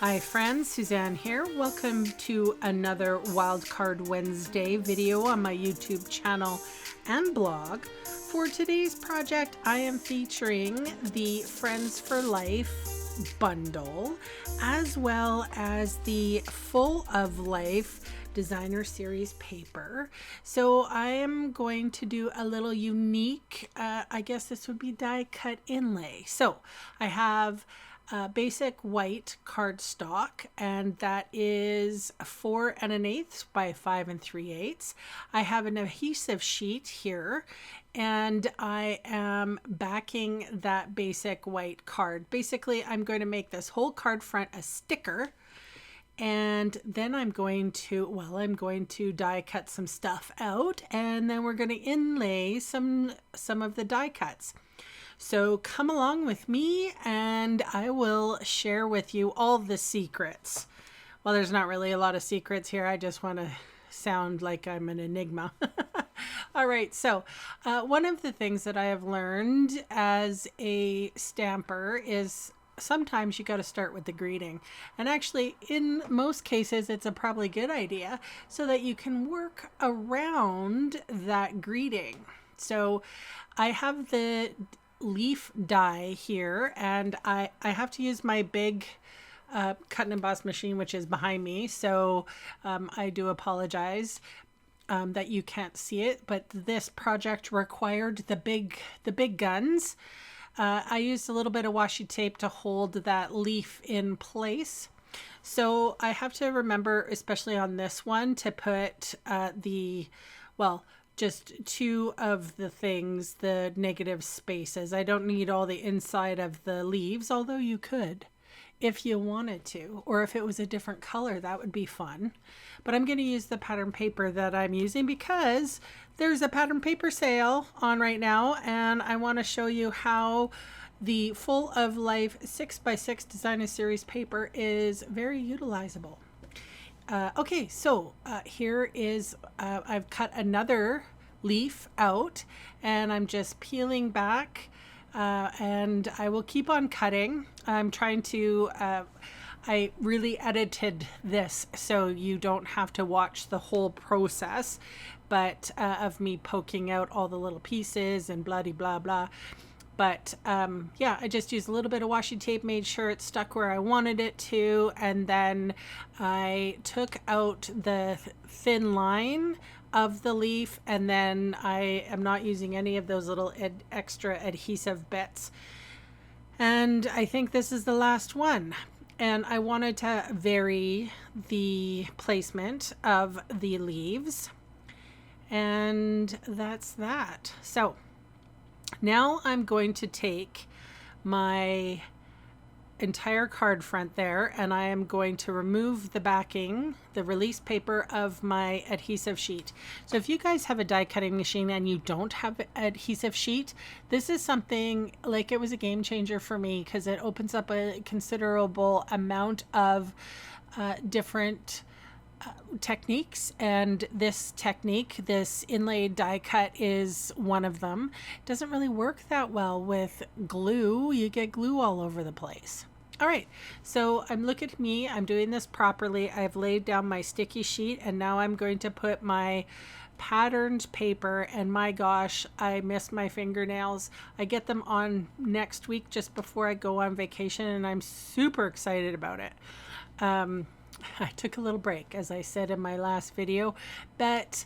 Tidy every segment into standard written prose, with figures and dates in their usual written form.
Hi friends, Suzanne here. Welcome to another Wildcard Wednesday video on my YouTube channel and blog. For today's project, I am featuring the Friends for Life bundle, as well as the Full of Life designer series paper. So I am going to do a little unique, I guess this would be die cut inlay. So I have basic white cardstock, and that is 4 1/8 by 5 3/8. I have an adhesive sheet here, and I am backing that basic white card. Basically, I'm going to make this whole card front a sticker, and then I'm going to die cut some stuff out, and then we're going to inlay some of the die cuts. So come along with me and I will share with you all the secrets. Well, there's not really a lot of secrets here. I just want to sound like I'm an enigma. All right, so one of the things that I have learned as a stamper is sometimes you got to start with the greeting. And actually, in most cases, it's a probably good idea so that you can work around that greeting. So I have the leaf die here, and I have to use my big cut and emboss machine, which is behind me, so I do apologize that you can't see it, but this project required the big guns. I used a little bit of washi tape to hold that leaf in place. So I have to remember, especially on this one, to put just two of the things, the negative spaces. I don't need all the inside of the leaves, although you could if you wanted to, or if it was a different color, that would be fun. But I'm going to use the pattern paper that I'm using because there's a pattern paper sale on right now, and I want to show you how the Full of Life 6x6 designer series paper is very utilizable. Okay, so here is, I've cut another leaf out, and I'm just peeling back, and I will keep on cutting. I'm trying to, I really edited this so you don't have to watch the whole process, but of me poking out all the little pieces and blah blah blah. But yeah, I just used a little bit of washi tape, made sure it stuck where I wanted it to, and then I took out the thin line of the leaf, and then I am not using any of those little extra adhesive bits. And I think this is the last one. And I wanted to vary the placement of the leaves. And that's that. So now I'm going to take my entire card front there, and I am going to remove the backing, the release paper of my adhesive sheet. So if you guys have a die cutting machine and you don't have an adhesive sheet, this is something like, it was a game changer for me because it opens up a considerable amount of different techniques, and this technique, this inlaid die cut, is one of them. It doesn't really work that well with glue. You get glue all over the place. All right, so look at me, I'm doing this properly. I've laid down my sticky sheet, and now I'm going to put my patterned paper, and my gosh, I missed my fingernails. I get them on next week just before I go on vacation, and I'm super excited about it. I took a little break, as I said in my last video, but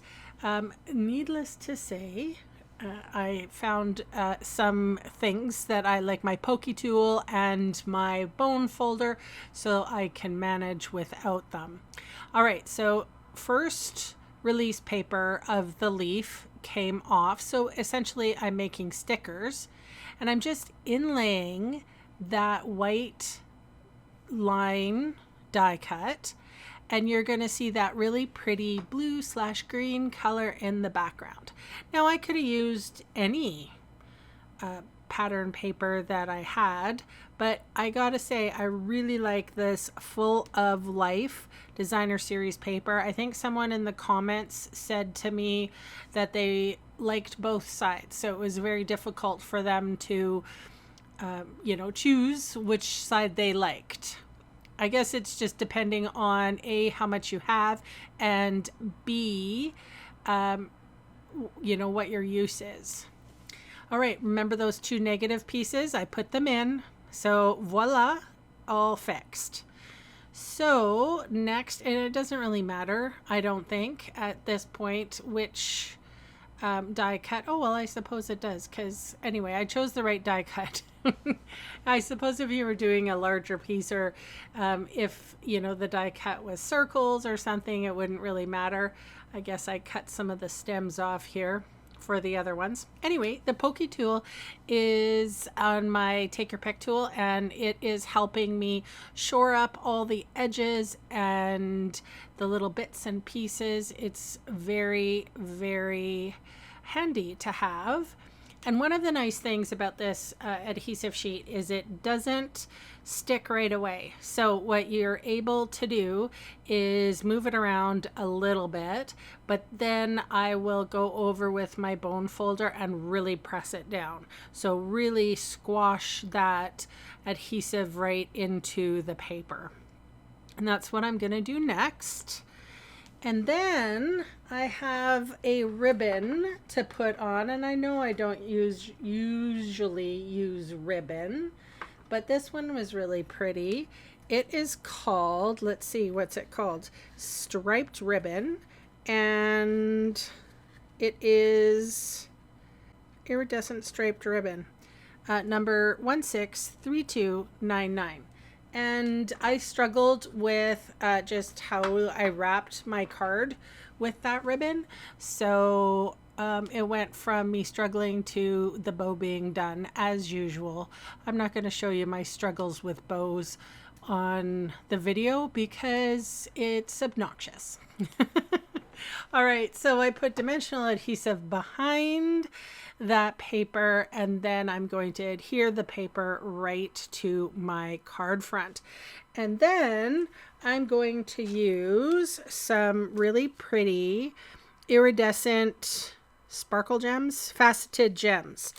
needless to say, I found some things that I like, my pokey tool and my bone folder, so I can manage without them. All right, so first release paper of the leaf came off. So essentially I'm making stickers, and I'm just inlaying that white line die cut, and you're going to see that really pretty blue/green color in the background. Now I could have used any pattern paper that I had, but I gotta say I really like this Full of Life designer series paper. I think someone in the comments said to me that they liked both sides, so it was very difficult for them to choose which side they liked. I guess it's just depending on A, how much you have, and B, you know, what your use is. All right, remember those two negative pieces? I put them in. So voila, all fixed. So next, and it doesn't really matter, I don't think, at this point, which die cut. Oh, well, I suppose it does, because anyway, I chose the right die cut. I suppose if you were doing a larger piece, or if, you know, the die cut was circles or something, it wouldn't really matter. I guess I cut some of the stems off here for the other ones. Anyway, the pokey tool is on my take your pick tool, and it is helping me shore up all the edges and the little bits and pieces. It's very, very handy to have. And one of the nice things about this adhesive sheet is it doesn't stick right away. So what you're able to do is move it around a little bit, but then I will go over with my bone folder and really press it down. So really squash that adhesive right into the paper. And that's what I'm going to do next. And then I have a ribbon to put on, and I know I don't usually use ribbon, but this one was really pretty. It is called, let's see, what's it called? Striped ribbon, and it is iridescent striped ribbon, number 163299. And I struggled with just how I wrapped my card with that ribbon. So it went from me struggling to the bow being done as usual. I'm not going to show you my struggles with bows on the video because it's obnoxious. All right, so I put dimensional adhesive behind that paper, and then I'm going to adhere the paper right to my card front. And then I'm going to use some really pretty iridescent sparkle gems, faceted gems.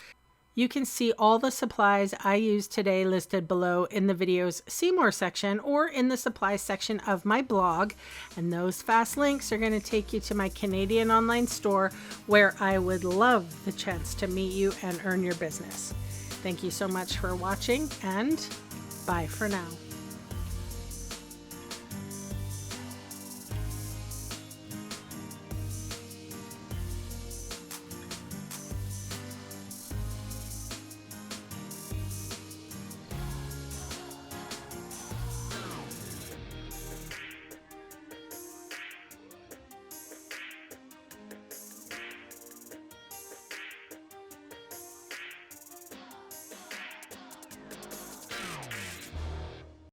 You can see all the supplies I used today listed below in the video's See More section or in the supplies section of my blog. And those fast links are going to take you to my Canadian online store, where I would love the chance to meet you and earn your business. Thank you so much for watching, and bye for now.